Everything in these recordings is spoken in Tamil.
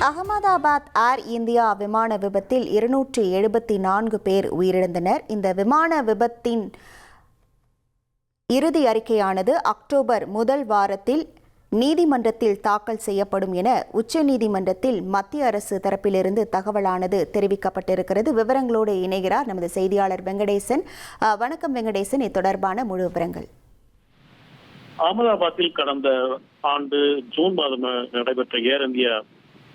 அகமதாபாத் ஏர் இந்தியா விமான விபத்தில் 274 பேர் உயிரிழந்தனர். இந்த விமான விபத்தின் இறுதி அறிக்கையானது அக்டோபர் முதல் வாரத்தில் நீதிமன்றத்தில் தாக்கல் செய்யப்படும் என உச்சநீதிமன்றத்தில் மத்திய அரசு தரப்பிலிருந்து தகவலானது தெரிவிக்கப்பட்டிருக்கிறது. விவரங்களோடு இணைகிறார் நமது செய்தியாளர் வெங்கடேசன். வணக்கம் வெங்கடேசன், இது தொடர்பான முழு விவரங்கள். அகமதாபாத்தில் கடந்த ஆண்டு ஜூன் மாதம் நடைபெற்ற ஏர் இந்தியா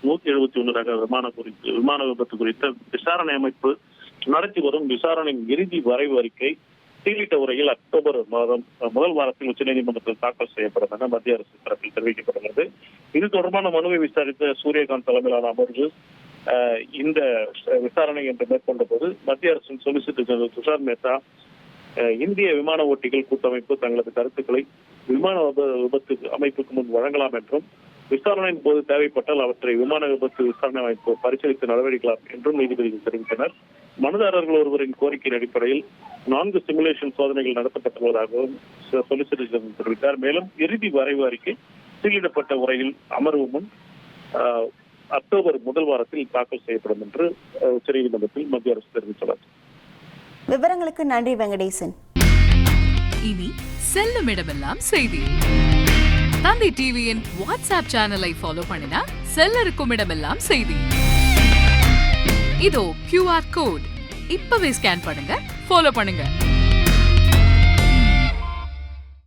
171 ரக விமான விபத்து குறித்த விசாரணை அமைப்பு நடத்தி வரும் விசாரணையின் இறுதி வரைவு அறிக்கை சீலிட்ட உரையில் அக்டோபர் மாதம் முதல் வாரத்தில் உச்சநீதிமன்றத்தில் தாக்கல் செய்யப்படும் என மத்திய அரசு தரப்பில் தெரிவிக்கப்படுகிறது. இது தொடர்பான மனுவை விசாரித்த சூரியகாந்த் தலைமையிலான அமர்வு இந்த விசாரணை என்று மேற்கொண்ட போது மத்திய அரசின் சொலிசிட்டர் ஜெனரல் துஷார் மேத்தா இந்திய விமான ஓட்டிகள் கூட்டமைப்பு தங்களது கருத்துக்களை விமான விபத்து அமைப்புக்கு முன் வழங்கலாம் என்றும் விசாரணையின் போது தேவைப்பட்டால் அவற்றை விமான விபத்து விசாரணை அமைப்பு பரிசீலித்து நடவடிக்கலாம் என்றும் நீதிபதிகள் தெரிவித்தனர். மனுதாரர்கள் ஒருவரின் கோரிக்கையின் அடிப்படையில் 4 சிமுலேஷன் சோதனைகள் நடத்தப்பட்டுள்ளதாகவும் சொலிசிட்டர் ஜெனரல் தெரிவித்தார். மேலும் இறுதி வரைவு அறிக்கை சீலிடப்பட்ட உரையில் அமர்வு முன் அக்டோபர் முதல் வாரத்தில் தாக்கல் செய்யப்படும் என்று உச்சநீதிமன்றத்தில் மத்திய அரசு தெரிவித்துள்ளது. விவரங்களுக்கு நன்றி வெங்கடேசன். இனி செல்லும் இடமெல்லாம் செய்தி. தந்தி டிவியின் வாட்ஸ்அப் சேனலை ஃபாலோ பண்ணினா செல்ல இருக்கும் இடமெல்லாம் செய்தி. இதோ QR கோட் இப்பவே ஸ்கேன் பண்ணுங்க, ஃபாலோ பண்ணுங்க.